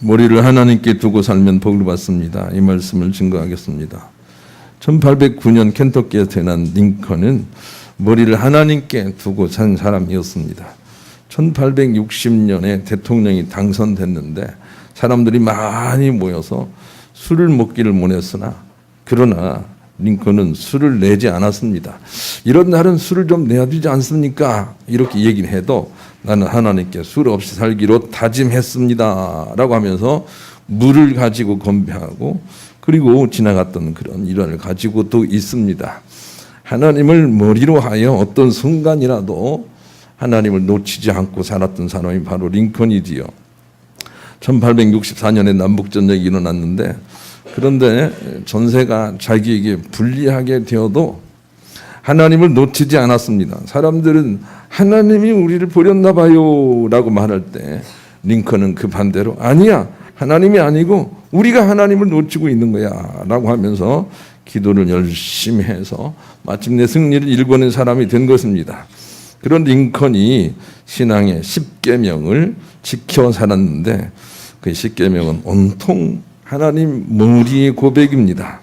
머리를 하나님께 두고 살면 복을 받습니다. 이 말씀을 증거하겠습니다. 1809년 켄터키에 태어난 링컨은 머리를 하나님께 두고 산 사람이었습니다. 1860년에 대통령이 당선됐는데 사람들이 많이 모여서 술을 먹기를 원했으나 그러나 링컨은 술을 내지 않았습니다. 이런 날은 술을 좀 내야 되지 않습니까? 이렇게 얘기를 해도 나는 하나님께 술 없이 살기로 다짐했습니다 라고 하면서 물을 가지고 건배하고 그리고 지나갔던 그런 일화를 가지고 또 있습니다. 하나님을 머리로 하여 어떤 순간이라도 하나님을 놓치지 않고 살았던 사람이 바로 링컨이지요. 1864년에 남북전쟁이 일어났는데 그런데 전세가 자기에게 불리하게 되어도 하나님을 놓치지 않았습니다. 사람들은 하나님이 우리를 버렸나 봐요 라고 말할 때 링컨은 그 반대로 아니야, 하나님이 아니고 우리가 하나님을 놓치고 있는 거야 라고 하면서 기도를 열심히 해서 마침내 승리를 일궈낸 사람이 된 것입니다. 그런 링컨이 신앙의 10계명을 지켜 살았는데 그 10계명은 온통 하나님 머리의 고백입니다.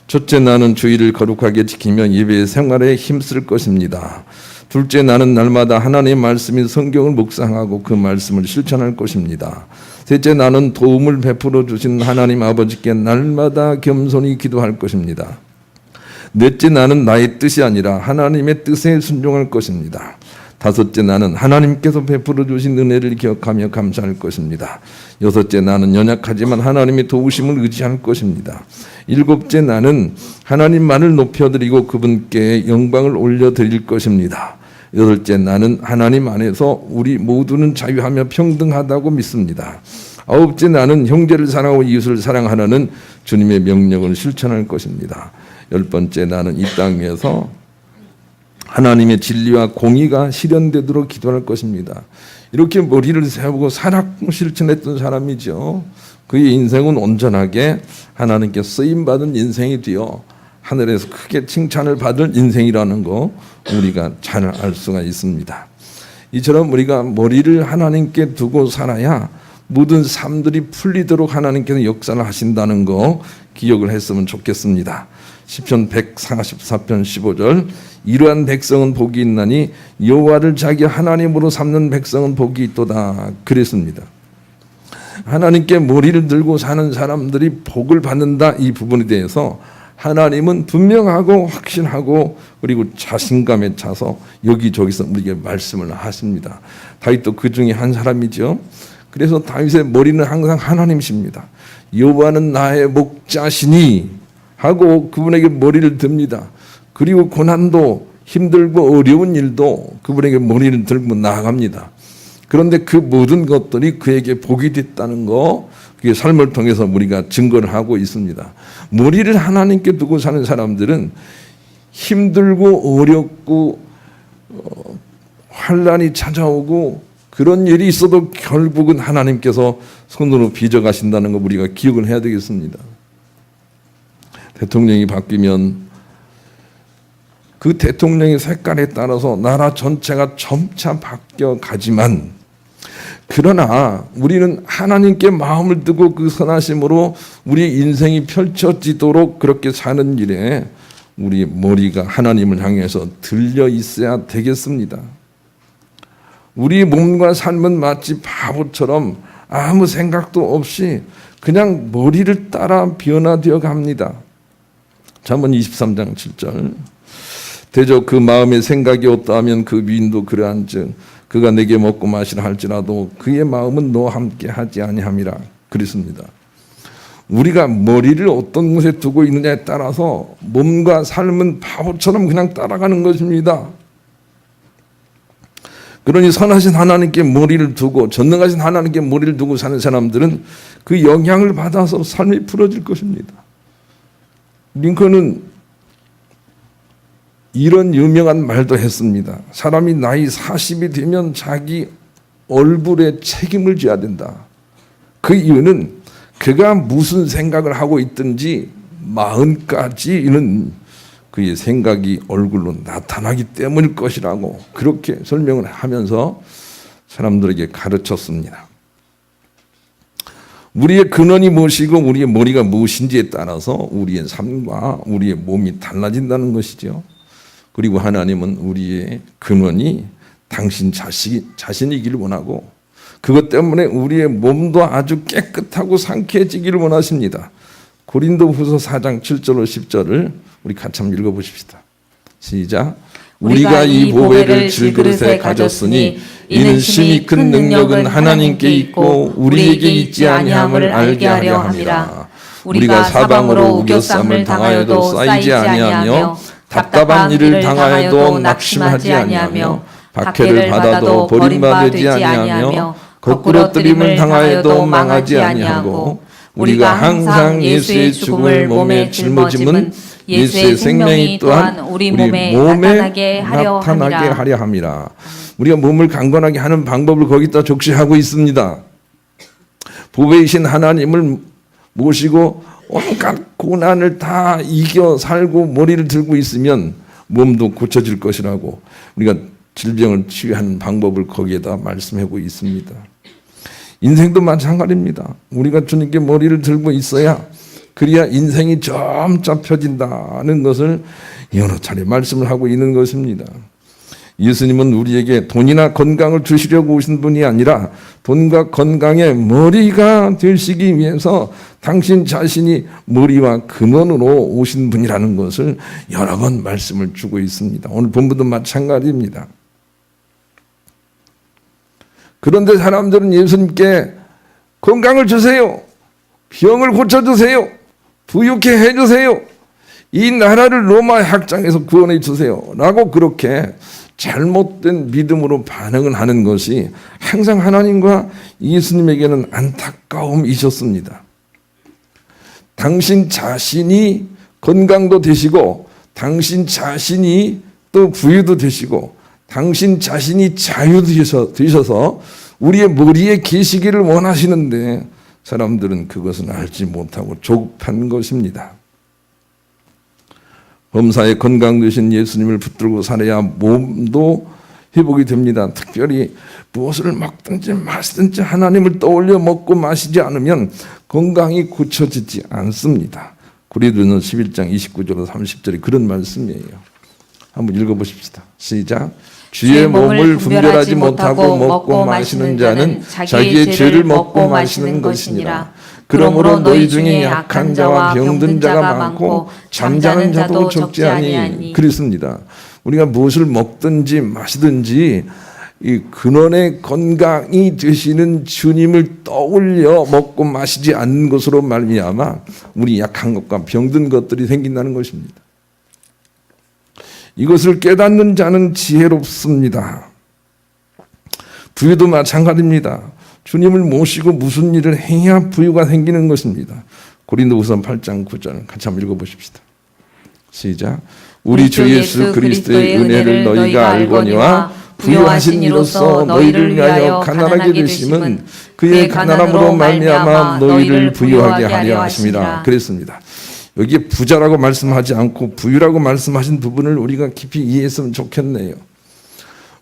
첫째, 나는 주의를 거룩하게 지키며 예배의 생활에 힘쓸 것입니다. 둘째, 나는 날마다 하나님의 말씀인 성경을 묵상하고 그 말씀을 실천할 것입니다. 셋째, 나는 도움을 베풀어 주신 하나님 아버지께 날마다 겸손히 기도할 것입니다. 넷째, 나는 나의 뜻이 아니라 하나님의 뜻에 순종할 것입니다. 다섯째, 나는 하나님께서 베풀어 주신 은혜를 기억하며 감사할 것입니다. 여섯째, 나는 연약하지만 하나님의 도우심을 의지할 것입니다. 일곱째, 나는 하나님만을 높여드리고 그분께 영광을 올려드릴 것입니다. 여덟째, 나는 하나님 안에서 우리 모두는 자유하며 평등하다고 믿습니다. 아홉째, 나는 형제를 사랑하고 이웃을 사랑하라는 주님의 명령을 실천할 것입니다. 열 번째, 나는 이 땅에서 하나님의 진리와 공의가 실현되도록 기도할 것입니다. 이렇게 머리를 세우고 살았고 실천했던 사람이죠. 그의 인생은 온전하게 하나님께 쓰임받은 인생이 되어 하늘에서 크게 칭찬을 받을 인생이라는 거 우리가 잘 알 수가 있습니다. 이처럼 우리가 머리를 하나님께 두고 살아야 모든 삶들이 풀리도록 하나님께서 역사를 하신다는 거 기억을 했으면 좋겠습니다. 시편 144편 15절, 이러한 백성은 복이 있나니 여호와를 자기 하나님으로 삼는 백성은 복이 있도다 그랬습니다. 하나님께 머리를 들고 사는 사람들이 복을 받는다, 이 부분에 대해서 하나님은 분명하고 확신하고 그리고 자신감에 차서 여기저기서 우리에게 말씀을 하십니다. 다윗도 그 중에 한 사람이죠. 그래서 다윗의 머리는 항상 하나님이십니다. 여호와는 나의 목자시니 하고 그분에게 머리를 듭니다. 그리고 고난도 힘들고 어려운 일도 그분에게 머리를 들고 나아갑니다. 그런데 그 모든 것들이 그에게 복이 됐다는 거, 그게 삶을 통해서 우리가 증거를 하고 있습니다. 머리를 하나님께 두고 사는 사람들은 힘들고 어렵고 환난이 찾아오고 그런 일이 있어도 결국은 하나님께서 손으로 빚어가신다는 거 우리가 기억을 해야 되겠습니다. 대통령이 바뀌면 그 대통령의 색깔에 따라서 나라 전체가 점차 바뀌어 가지만 그러나 우리는 하나님께 마음을 두고 그 선하심으로 우리 인생이 펼쳐지도록 그렇게 사는 일에 우리 머리가 하나님을 향해서 들려 있어야 되겠습니다. 우리 몸과 삶은 마치 바보처럼 아무 생각도 없이 그냥 머리를 따라 변화되어 갑니다. 잠언 23장 7절, 대저 그 마음의 생각이 어떠하면 그 위인도 그러한즉 그가 내게 먹고 마시라 할지라도 그의 마음은 너와 함께 하지 아니함이라 그랬습니다. 우리가 머리를 어떤 곳에 두고 있느냐에 따라서 몸과 삶은 바보처럼 그냥 따라가는 것입니다. 그러니 선하신 하나님께 머리를 두고 전능하신 하나님께 머리를 두고 사는 사람들은 그 영향을 받아서 삶이 풀어질 것입니다. 링컨은 이런 유명한 말도 했습니다. 사람이 나이 40이 되면 자기 얼굴에 책임을 져야 된다. 그 이유는 그가 무슨 생각을 하고 있든지 40까지는 그의 생각이 얼굴로 나타나기 때문일 것이라고 그렇게 설명을 하면서 사람들에게 가르쳤습니다. 우리의 근원이 무엇이고 우리의 머리가 무엇인지에 따라서 우리의 삶과 우리의 몸이 달라진다는 것이죠. 그리고 하나님은 우리의 근원이 당신 자신이기를 원하고 그것 때문에 우리의 몸도 아주 깨끗하고 상쾌해지기를 원하십니다. 고린도후서 4장 7절로 10절을 우리 같이 한번 읽어보십시다. 시작. 우리가 이 보배를 질그릇에 가졌으니 이는 심히 큰 능력은 하나님께 있고 우리에게 있지 아니함을 알게 하려 함이라. 우리가 사방으로 우겨쌈을 당하여도 쌓이지 아니하며 답답한 일을 당하여도 낙심하지 아니하며 박해를 받아도 버림받지 아니하며 거꾸로 뜨림을 당하여도 망하지 아니하고 우리가 항상 예수의 죽음을 몸에 짊어짐은 예수의 생명이 또한 우리 몸에 나타나게 하려 함이라. 우리가 몸을 강건하게 하는 방법을 거기다 적시하고 있습니다. 보배이신 하나님을 모시고 온갖 고난을 다 이겨 살고 머리를 들고 있으면 몸도 고쳐질 것이라고 우리가 질병을 치유하는 방법을 거기에다 말씀하고 있습니다. 인생도 마찬가지입니다. 우리가 주님께 머리를 들고 있어야 그래야 인생이 점차 펴진다는 것을 여러 차례 말씀을 하고 있는 것입니다. 예수님은 우리에게 돈이나 건강을 주시려고 오신 분이 아니라 돈과 건강의 머리가 되시기 위해서 당신 자신이 머리와 근원으로 오신 분이라는 것을 여러 번 말씀을 주고 있습니다. 오늘 본문도 마찬가지입니다. 그런데 사람들은 예수님께 건강을 주세요. 병을 고쳐주세요. 부유케 해주세요. 이 나라를 로마 학장에서 구원해 주세요. 라고 그렇게 잘못된 믿음으로 반응을 하는 것이 항상 하나님과 예수님에게는 안타까움이셨습니다. 당신 자신이 건강도 되시고 당신 자신이 또 부유도 되시고 당신 자신이 자유도 되셔서 우리의 머리에 계시기를 원하시는데 사람들은 그것은 알지 못하고 조급한 것입니다. 범사에 건강 되신 예수님을 붙들고 살아야 몸도 회복이 됩니다. 특별히 무엇을 먹든지 마시든지 하나님을 떠올려 먹고 마시지 않으면 건강이 고쳐지지 않습니다. 고린도서 11장 29절로 30절이 그런 말씀이에요. 한번 읽어보십시다. 시작. 주의 몸을 분별하지 못하고 먹고 마시는 자는 자기의 죄를 먹고 마시는 것이니라. 그러므로 너희 중에 약한 자와 병든 자가 많고 잠자는 자도 적지 아니하니. 그렇습니다. 우리가 무엇을 먹든지 마시든지 이 근원의 건강이 되시는 주님을 떠올려 먹고 마시지 않는 것으로 말미암아 우리 약한 것과 병든 것들이 생긴다는 것입니다. 이것을 깨닫는 자는 지혜롭습니다. 부유도 마찬가지입니다. 주님을 모시고 무슨 일을 해야 부유가 생기는 것입니다. 고린도후서 8장 9절 같이 한번 읽어보십시다. 시작. 우리 주 예수 그리스도의 은혜를 너희가 알거니와 부유하신 이로써 너희를 위하여 가난하게 되심은 그의 가난함으로 말미암아 너희를 부유하게 하려 하심이라. 그랬습니다. 여기에 부자라고 말씀하지 않고 부유라고 말씀하신 부분을 우리가 깊이 이해했으면 좋겠네요.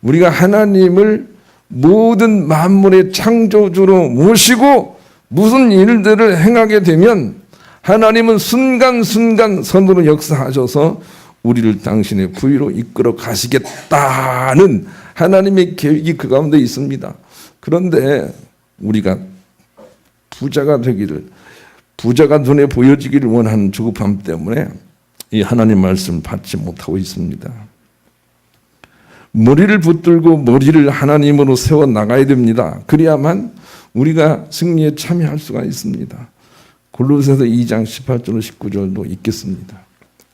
우리가 하나님을 모든 만물의 창조주로 모시고 무슨 일들을 행하게 되면 하나님은 순간순간 선으로 역사하셔서 우리를 당신의 부유로 이끌어 가시겠다는 하나님의 계획이 그 가운데 있습니다. 그런데 우리가 부자가 눈에 보여지기를 원하는 조급함 때문에 이 하나님 말씀을 받지 못하고 있습니다. 머리를 붙들고 머리를 하나님으로 세워 나가야 됩니다. 그래야만 우리가 승리에 참여할 수가 있습니다. 골로새서 2장 18절 19절도 읽겠습니다.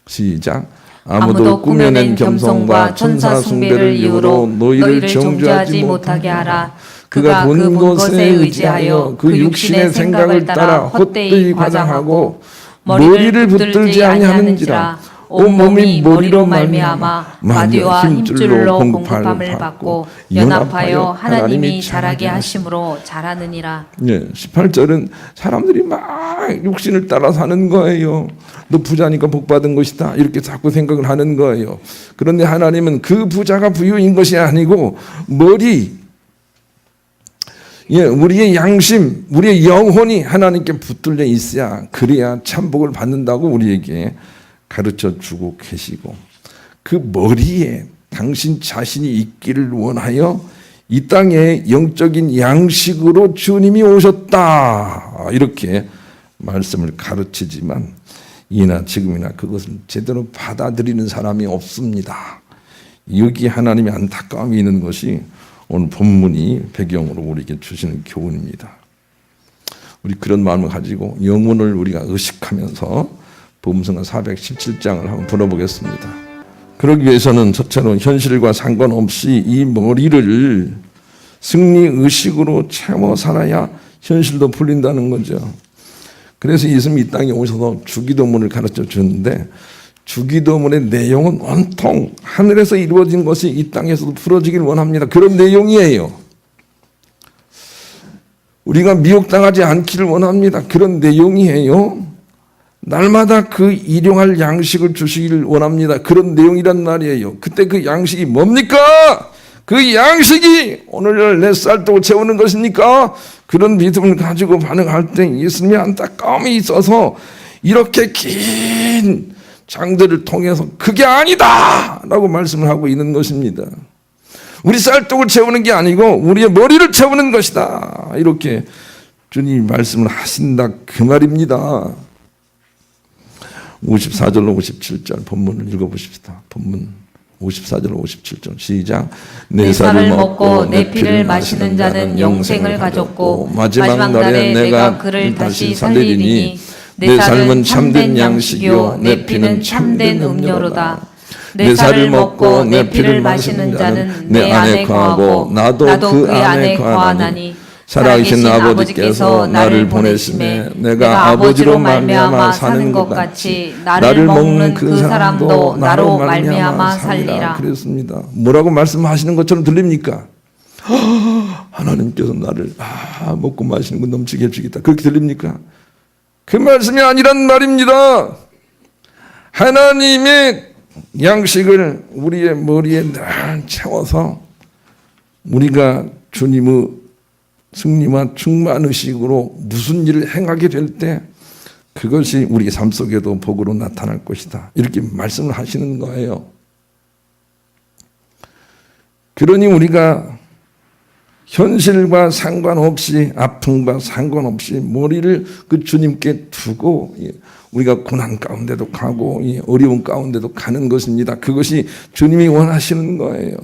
시작. 아무도 꾸며낸 겸손과 천사 숭배를 이유로 너희를 정죄하지 못하게 하라. 그가 본 것에 의지하여 그 육신의 생각을 따라 헛되이 과장하고 머리를 붙들지 아니하는지라. 온몸이 머리로 말미암아 마디와 힘줄로 공급함을 받고 연합하여 하나님이 자라게 하심으로 자라느니라. 18절은 사람들이 막 육신을 따라 사는 거예요. 너 부자니까 복 받은 것이다 이렇게 자꾸 생각을 하는 거예요. 그런데 하나님은 그 부자가 부유인 것이 아니고 예, 우리의 양심, 우리의 영혼이 하나님께 붙들려 있어야 그래야 참복을 받는다고 우리에게 가르쳐 주고 계시고, 그 머리에 당신 자신이 있기를 원하여 이 땅에 영적인 양식으로 주님이 오셨다, 이렇게 말씀을 가르치지만 이나 지금이나 그것을 제대로 받아들이는 사람이 없습니다. 여기 하나님의 안타까움이 있는 것이 오늘 본문이 배경으로 우리에게 주시는 교훈입니다. 우리 그런 마음을 가지고 영혼을 우리가 의식하면서 복음성가 417장을 한번 풀어보겠습니다. 그러기 위해서는 첫째로 현실과 상관없이 이 머리를 승리의식으로 채워 살아야 현실도 풀린다는 거죠. 그래서 예수님이 이 땅에 오셔서 주기도문을 가르쳐 주는데, 주기도문의 내용은 온통 하늘에서 이루어진 것이 이 땅에서도 풀어지길 원합니다. 그런 내용이에요. 우리가 미혹당하지 않기를 원합니다. 그런 내용이에요. 날마다 그 일용할 양식을 주시기를 원합니다. 그런 내용이란 말이에요. 그때 그 양식이 뭡니까? 그 양식이 오늘날 내 쌀떡을 채우는 것입니까? 그런 믿음을 가지고 반응할 때 예수님의 안타까움이 있어서 이렇게 긴 장들을 통해서 그게 아니다! 라고 말씀을 하고 있는 것입니다. 우리 쌀떡을 채우는 게 아니고 우리의 머리를 채우는 것이다, 이렇게 주님이 말씀을 하신다, 그 말입니다. 54절로 57절 본문을 읽어보십시다. 본문 54절 57절 시작. 내 살을 먹고 내 피를 마시는 자는 영생을 가졌고 마지막 날에 내가 그를 다시 살리리니 내 삶은 참된 양식이요 내 피는 참된 음료로다. 내 살을 먹고 내 피를 마시는 자는 내 안에 거하고 나도 그 안에 거하나니 살아계신 아버지께서 나를 보내심에 내가 아버지로 말미암아 사는 것 같이 나를 먹는 그 사람도 나로 말미암아 살리라. 그랬습니다. 뭐라고 말씀하시는 것처럼 들립니까? 하나님께서 나를 먹고 마시는 거 넘치게 해주겠다, 그렇게 들립니까? 그 말씀이 아니란 말입니다. 하나님의 양식을 우리의 머리에 늘 채워서 우리가 주님의 승리와 충만의식으로 무슨 일을 행하게 될 때 그것이 우리 삶 속에도 복으로 나타날 것이다, 이렇게 말씀을 하시는 거예요. 그러니 우리가 현실과 상관없이, 아픔과 상관없이 머리를 그 주님께 두고 우리가 고난 가운데도 가고 어려운 가운데도 가는 것입니다. 그것이 주님이 원하시는 거예요.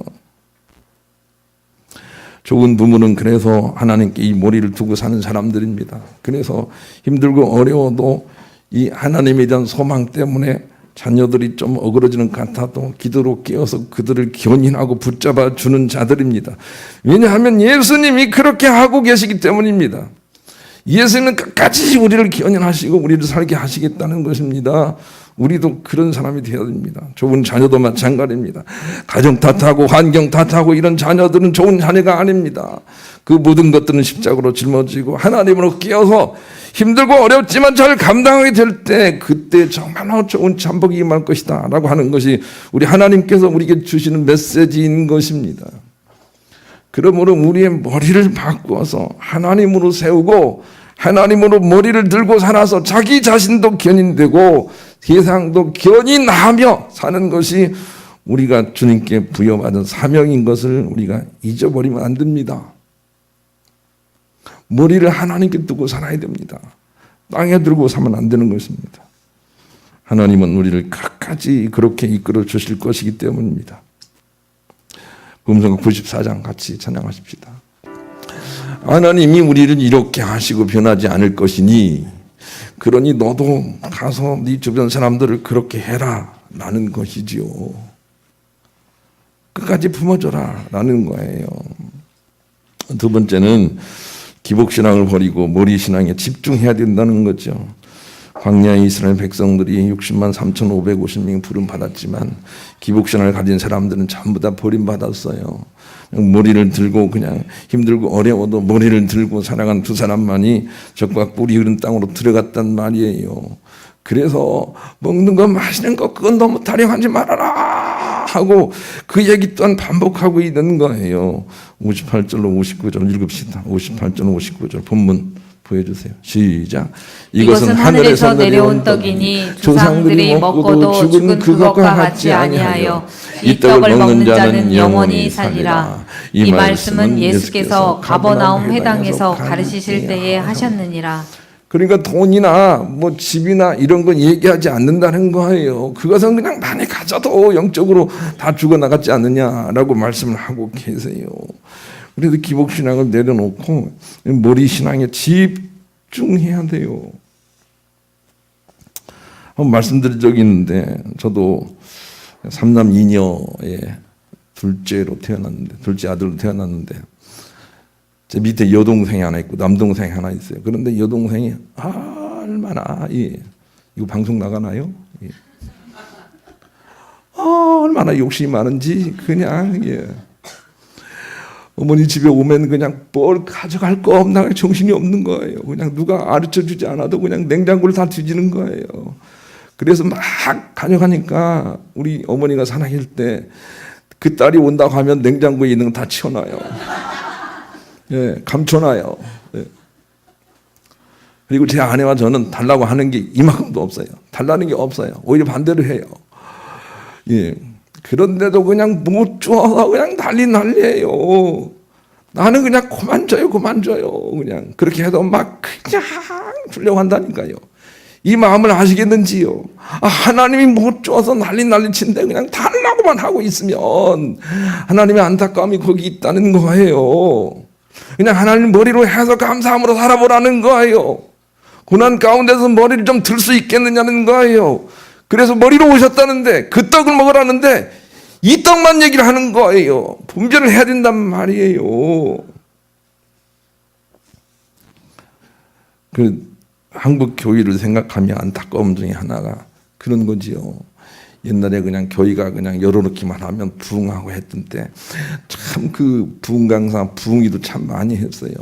좋은 부모는 그래서 하나님께 이 머리를 두고 사는 사람들입니다. 그래서 힘들고 어려워도 이 하나님에 대한 소망 때문에 자녀들이 좀 어그러지는 것 같아도 기도로 깨어서 그들을 견인하고 붙잡아 주는 자들입니다. 왜냐하면 예수님이 그렇게 하고 계시기 때문입니다. 예수님은 끝까지 우리를 견인하시고 우리를 살게 하시겠다는 것입니다. 우리도 그런 사람이 되어야 됩니다. 좋은 자녀도 마찬가지입니다. 가정 탓하고 환경 탓하고 이런 자녀들은 좋은 자녀가 아닙니다. 그 모든 것들은 십자가로 짊어지고 하나님으로 깨어서 힘들고 어렵지만 잘 감당하게 될 때 그때 정말로 좋은 참복이 임할 것이다 라고 하는 것이 우리 하나님께서 우리에게 주시는 메시지인 것입니다. 그러므로 우리의 머리를 바꾸어서 하나님으로 세우고 하나님으로 머리를 들고 살아서 자기 자신도 견인되고 세상도 견인하며 사는 것이 우리가 주님께 부여받은 사명인 것을 우리가 잊어버리면 안 됩니다. 머리를 하나님께 두고 살아야 됩니다. 땅에 들고 살면 안 되는 것입니다. 하나님은 우리를 끝까지 그렇게 이끌어 주실 것이기 때문입니다. 복음성가 94장 같이 찬양하십시다. 하나님이 우리를 이렇게 하시고 변하지 않을 것이니 그러니 너도 가서 네 주변 사람들을 그렇게 해라 라는 것이지요. 끝까지 품어줘라 라는 거예요. 두 번째는 기복신앙을 버리고 머리신앙에 집중해야 된다는 거죠. 광야의 이스라엘 백성들이 60만 3,550명이 부름받았지만 기복신앙을 가진 사람들은 전부 다 버림받았어요. 머리를 들고 그냥 힘들고 어려워도 머리를 들고 살아간 두 사람만이 적과 꿀이 흐른 땅으로 들어갔단 말이에요. 그래서 먹는 거 마시는 거 그건 너무 타령하지 말아라 하고 그 얘기 또한 반복하고 있는 거예요. 58절로 59절 읽읍시다. 58절 59절 본문 보여주세요. 시작. 이것은 하늘에서 내려온 떡이니 조상들이 먹고도 죽은 그것과 같지 아니하여 이 떡을 먹는 자는 영원히 살리라. 이 말씀은 예수께서 가버나움 회당에서 가르치실 때에 하셨느니라. 그러니까 돈이나 뭐 집이나 이런 건 얘기하지 않는다는 거예요. 그것은 그냥 많이 가져도 영적으로 다 죽어나갔지 않느냐라고 말씀을 하고 계세요. 그래도 기복신앙을 내려놓고 머리신앙에 집중해야 돼요. 한번 말씀드린 적이 있는데 저도 3남 2녀의 둘째로 태어났는데 둘째 아들로 태어났는데 제 밑에 여동생이 하나 있고 남동생이 하나 있어요. 그런데 여동생이 얼마나 이거 방송 나가나요? 얼마나 욕심이 많은지 그냥 어머니 집에 오면 그냥 뭘 가져갈 거 없나 정신이 없는 거예요. 그냥 누가 가르쳐주지 않아도 그냥 냉장고를 다 뒤지는 거예요. 그래서 막 가져가니까 우리 어머니가 살아계실 때 그 딸이 온다고 하면 냉장고에 있는 거 다 치워놔요. 감춰놔요. 그리고 제 아내와 저는 달라고 하는 게 이만큼도 없어요. 달라는 게 없어요. 오히려 반대로 해요. 그런데도 그냥 못 줘서 그냥 난리예요. 나는 그냥 그만 줘요. 그냥 그렇게 해도 막 그냥 주려고 한다니까요. 이 마음을 아시겠는지요? 하나님이 못 줘서 난리 친데 그냥 달라고만 하고 있으면 하나님의 안타까움이 거기 있다는 거예요. 그냥 하나님 머리로 해서 감사함으로 살아보라는 거예요. 고난 가운데서 머리를 좀 들 수 있겠느냐는 거예요. 그래서 머리로 오셨다는데 그 떡을 먹으라는데 이 떡만 얘기를 하는 거예요. 분별을 해야 된단 말이에요. 한국 교회를 생각하면 안타까움 중에 하나가 그런 거지요. 옛날에 그냥 교회가 그냥 열어놓기만 하면 부흥하고 했던 때 참 그 부흥 강사 부흥이도 참 많이 했어요.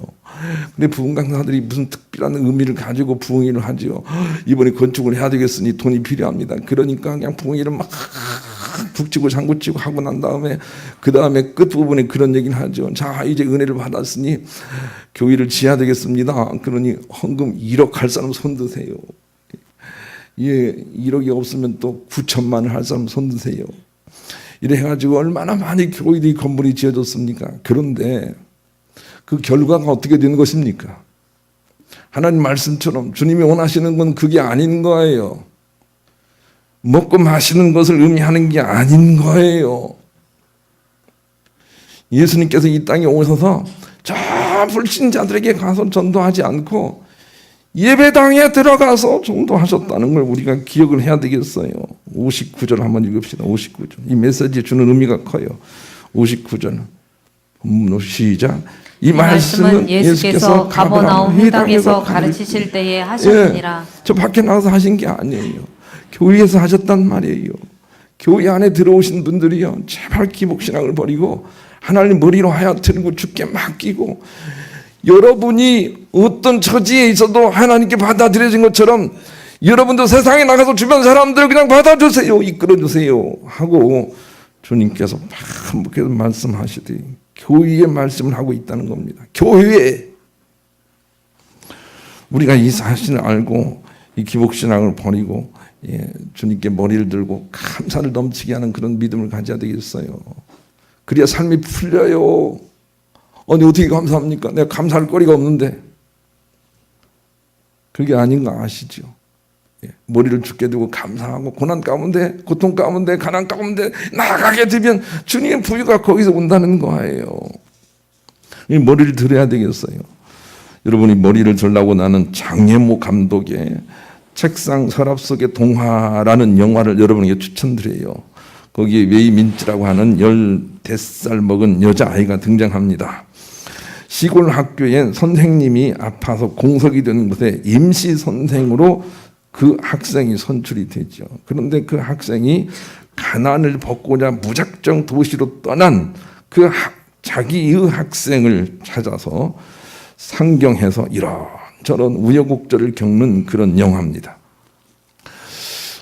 근데 부흥 강사들이 무슨 특별한 의미를 가지고 부흥회를 하지요. 이번에 건축을 해야 되겠으니 돈이 필요합니다. 그러니까 그냥 부흥회를 막 북치고 장구치고 하고 난 다음에 그 다음에 끝부분에 그런 얘기를 하죠. 자, 이제 은혜를 받았으니 교회를 지어야 되겠습니다. 그러니 헌금 1억 할 사람 손 드세요. 1억이 없으면 또 9천만을 할 사람 손 드세요. 이래 해가지고 얼마나 많이 교회들이 건물이 지어졌습니까? 그런데 그 결과가 어떻게 되는 것입니까? 하나님 말씀처럼 주님이 원하시는 건 그게 아닌 거예요. 먹고 마시는 것을 의미하는 게 아닌 거예요. 예수님께서 이 땅에 오셔서 저 불신자들에게 가서 전도하지 않고 예배당에 들어가서 전도하셨다는 걸 우리가 기억을 해야 되겠어요. 59절 한번 읽읍시다. 59절. 이 메시지에 주는 의미가 커요. 59절. 시작. 이 말씀은 예수께서 가버나움 회당에서 가르치실 때에 하셨느니라. 저 밖에 나가서 하신 게 아니에요. 교회에서 하셨단 말이에요. 교회 안에 들어오신 분들이요, 제발 기복신앙을 버리고 하나님 머리로 하얗게 주께 맡기고 여러분이 어떤 처지에 있어도 하나님께 받아들여진 것처럼 여러분도 세상에 나가서 주변 사람들 그냥 받아주세요, 이끌어주세요 하고 주님께서 반복해서 말씀하시되 교회의 말씀을 하고 있다는 겁니다. 교회에 우리가 이 사실을 알고 이 기복신앙을 버리고 주님께 머리를 들고 감사를 넘치게 하는 그런 믿음을 가져야 되겠어요. 그래야 삶이 풀려요. 아니 어떻게 감사합니까? 내가 감사할 거리가 없는데. 그게 아닌 거 아시죠? 머리를 죽게 두고 감사하고 고난 가운데 고통 가운데 가난 가운데 나아가게 되면 주님의 부유가 거기서 온다는 거예요. 이 머리를 들어야 되겠어요. 여러분이 머리를 들라고 나는 장예모 감독의 책상 서랍 속의 동화라는 영화를 여러분에게 추천드려요. 거기에 웨이민츠라고 하는 15살 먹은 여자아이가 등장합니다. 시골 학교에 선생님이 아파서 공석이 되는 곳에 임시 선생으로 그 학생이 선출이 되죠. 그런데 그 학생이 가난을 벗고자 무작정 도시로 떠난 그 자기의 학생을 찾아서 상경해서 이런저런 우여곡절을 겪는 그런 영화입니다.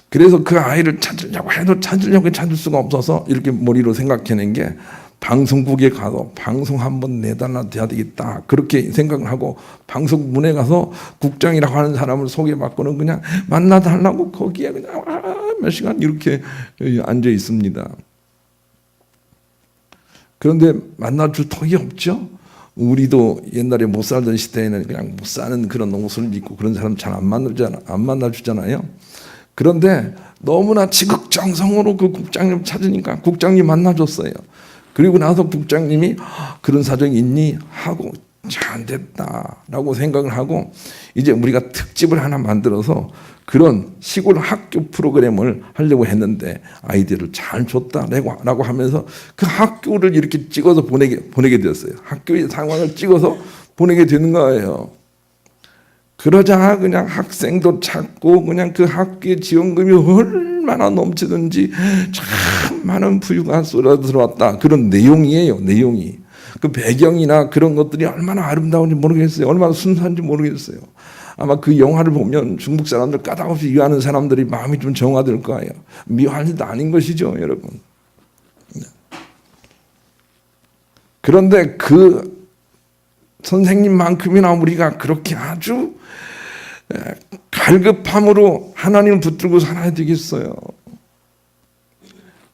그래서 그 아이를 찾으려고 해도 찾을 수가 없어서 이렇게 머리로 생각해낸 게 방송국에 가서 방송 한번 내달라 돼야 되겠다. 그렇게 생각을 하고 방송문에 가서 국장이라고 하는 사람을 소개받고는 그냥 만나달라고 거기에 그냥 몇 시간 이렇게 앉아 있습니다. 그런데 만나줄 턱이 없죠. 우리도 옛날에 못 살던 시대에는 그냥 못 사는 그런 옷을 입고 그런 사람 잘 안 만나주잖아요. 그런데 너무나 지극정성으로 그 국장님 찾으니까 국장님 만나줬어요. 그리고 나서 국장님이 그런 사정이 있니? 하고 잘 됐다라고 생각을 하고 이제 우리가 특집을 하나 만들어서 그런 시골 학교 프로그램을 하려고 했는데 아이디어를 잘 줬다라고 하면서 그 학교를 이렇게 찍어서 보내게 되었어요. 학교의 상황을 찍어서 보내게 되는 거예요. 그러자 그냥 학생도 찾고 그냥 그 학교의 지원금이 얼마나 넘치든지 참 많은 부유가 쏟아 들어왔다. 그런 내용이에요. 내용이. 그 배경이나 그런 것들이 얼마나 아름다운지 모르겠어요. 얼마나 순수한지 모르겠어요. 아마 그 영화를 보면 중국 사람들 까닭없이 위하는 사람들이 마음이 좀 정화될 거예요. 미워할 일도 아닌 것이죠, 여러분. 그런데 그 선생님만큼이나 우리가 그렇게 아주 갈급함으로 하나님을 붙들고 살아야 되겠어요.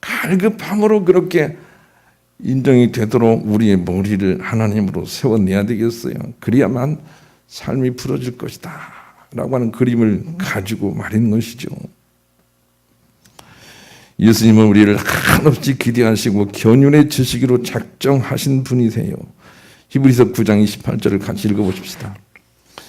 갈급함으로 그렇게 인정이 되도록 우리의 머리를 하나님으로 세워내야 되겠어요. 그래야만 삶이 풀어질 것이다 라고 하는 그림을 가지고 말하는 것이죠. 예수님은 우리를 한없이 기대하시고 견윤의 지식으로 작정하신 분이세요. 히브리서 9장 28절을 같이 읽어보십시다.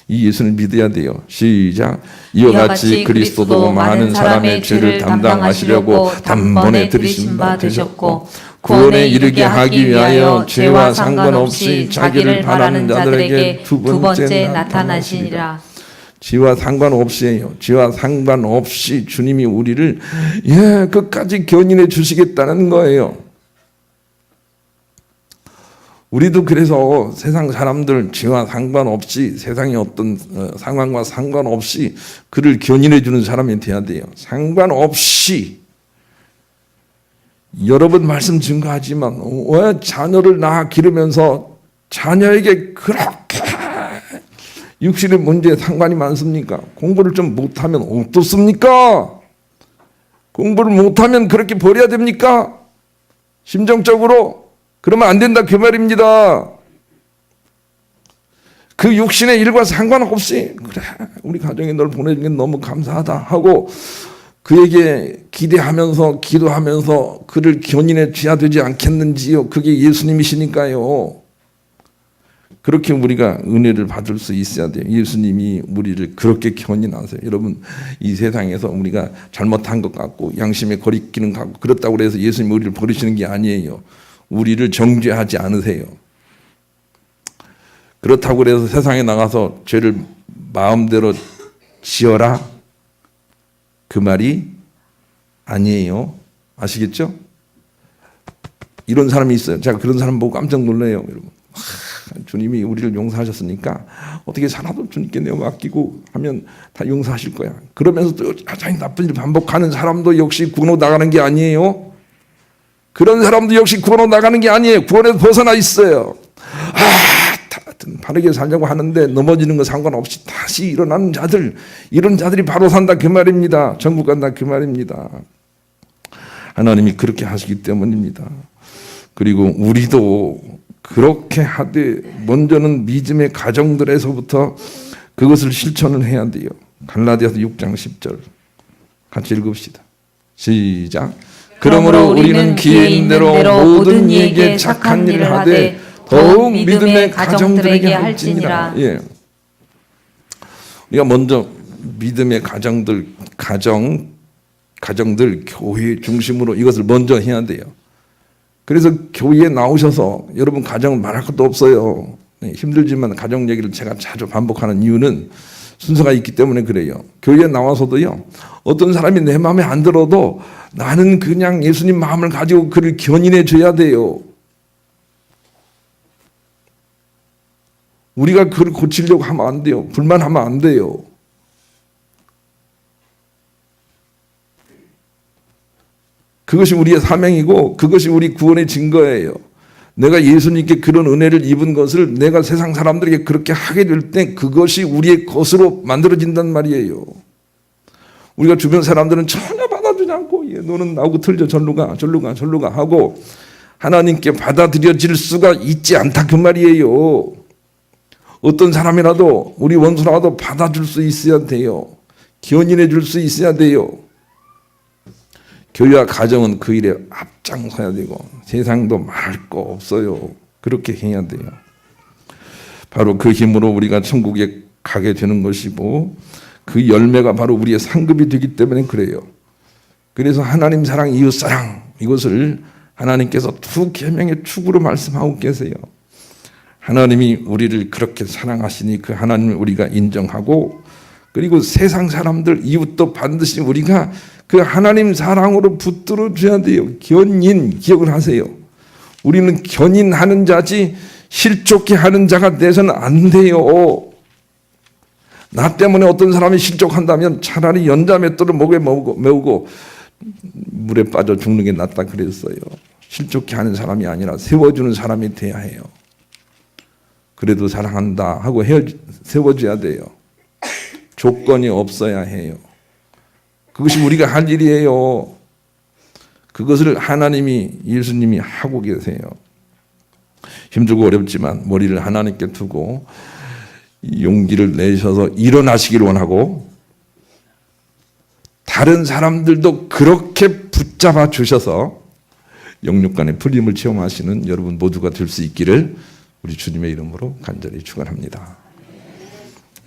이 예수를 믿어야 돼요. 시작. 이와 같이 그리스도도 많은 사람의 죄를 담당하시려고 단번에 들이신 바 되셨고 구원에 이르게 하기 위하여 죄와 상관없이 자기를 바라는 자들에게 두 번째 나타나시니라. 죄와 상관없이예요. 죄와 상관없이 주님이 우리를 끝까지 견인해 주시겠다는 거예요. 우리도 그래서 세상 사람들 죄와 상관없이 세상의 어떤 상황과 상관없이 그를 견인해 주는 사람이 돼야 돼요. 상관없이 여러 번 말씀 증거하지만 왜 자녀를 낳아 기르면서 자녀에게 그렇게 육신의 문제에 상관이 많습니까? 공부를 좀 못하면 어떻습니까? 공부를 못하면 그렇게 버려야 됩니까? 심정적으로 그러면 안 된다 그 말입니다. 그 육신의 일과 상관없이 그래 우리 가정에 널 보내준 게 너무 감사하다 하고 그에게 기대하면서 기도하면서 그를 견인해 줘야 되지 않겠는지요. 그게 예수님이시니까요. 그렇게 우리가 은혜를 받을 수 있어야 돼요. 예수님이 우리를 그렇게 견인하세요. 여러분 이 세상에서 우리가 잘못한 것 같고 양심에 거리끼는 것 같고 그렇다고 해서 예수님이 우리를 버리시는 게 아니에요. 우리를 정죄하지 않으세요. 그렇다고 해서 세상에 나가서 죄를 마음대로 지어라 그 말이 아니에요. 아시겠죠? 이런 사람이 있어요. 제가 그런 사람 보고 깜짝 놀라요. 여러분. 주님이 우리를 용서하셨으니까 어떻게 살아도 주님께 내어 맡기고 하면 다 용서하실 거야. 그러면서 또 가장 나쁜 일 반복하는 사람도 역시 구원으로 나가는 게 아니에요. 그런 사람도 역시 구원으로 나가는 게 아니에요. 구원에서 벗어나 있어요. 바르게 살려고 하는데 넘어지는 거 상관없이 다시 일어나는 자들, 이런 자들이 바로 산다 그 말입니다. 천국 간다 그 말입니다. 하나님이 그렇게 하시기 때문입니다. 그리고 우리도 그렇게 하되 먼저는 믿음의 가정들에서부터 그것을 실천을 해야 돼요. 갈라디아서 6장 10절 같이 읽읍시다. 시작. 그러므로 우리는 기회 있는 대로 모든 이에게 착한 일을 하되 더욱 믿음의 가정들에게 할지니라. 예. 우리가 먼저 믿음의 가정들 교회 중심으로 이것을 먼저 해야 돼요. 그래서 교회에 나오셔서 여러분 가정은 말할 것도 없어요. 힘들지만 가정 얘기를 제가 자주 반복하는 이유는 순서가 있기 때문에 그래요. 교회에 나와서도요. 어떤 사람이 내 마음에 안 들어도 나는 그냥 예수님 마음을 가지고 그를 견인해 줘야 돼요. 우리가 그를 고치려고 하면 안 돼요. 불만하면 안 돼요. 그것이 우리의 사명이고 그것이 우리 구원의 증거예요. 내가 예수님께 그런 은혜를 입은 것을 내가 세상 사람들에게 그렇게 하게 될 때 그것이 우리의 것으로 만들어진단 말이에요. 우리가 주변 사람들은 전혀 받아주지 않고 너는 나하고 틀려 절로 가 하고 하나님께 받아들여질 수가 있지 않다 그 말이에요. 어떤 사람이라도 우리 원수라도 받아줄 수 있어야 돼요. 견인해 줄 수 있어야 돼요. 교회와 가정은 그 일에 앞장서야 되고 세상도 말할 거 없어요. 그렇게 해야 돼요. 바로 그 힘으로 우리가 천국에 가게 되는 것이고 그 열매가 바로 우리의 상급이 되기 때문에 그래요. 그래서 하나님 사랑, 이웃 사랑 이것을 하나님께서 두 계명의 축으로 말씀하고 계세요. 하나님이 우리를 그렇게 사랑하시니 그 하나님을 우리가 인정하고 그리고 세상 사람들 이웃도 반드시 우리가 그 하나님 사랑으로 붙들어 줘야 돼요. 견인 기억을 하세요. 우리는 견인하는 자지 실족해 하는 자가 돼서는 안 돼요. 나 때문에 어떤 사람이 실족한다면 차라리 연자맷돌을 목에 메우고 물에 빠져 죽는 게 낫다 그랬어요. 실족해 하는 사람이 아니라 세워주는 사람이 돼야 해요. 그래도 사랑한다 하고 세워줘야 돼요. 조건이 없어야 해요. 그것이 우리가 할 일이에요. 그것을 하나님이 예수님이 하고 계세요. 힘들고 어렵지만 머리를 하나님께 두고 용기를 내셔서 일어나시길 원하고 다른 사람들도 그렇게 붙잡아 주셔서 영육간의 풀림을 체험하시는 여러분 모두가 될 수 있기를 우리 주님의 이름으로 간절히 축원합니다.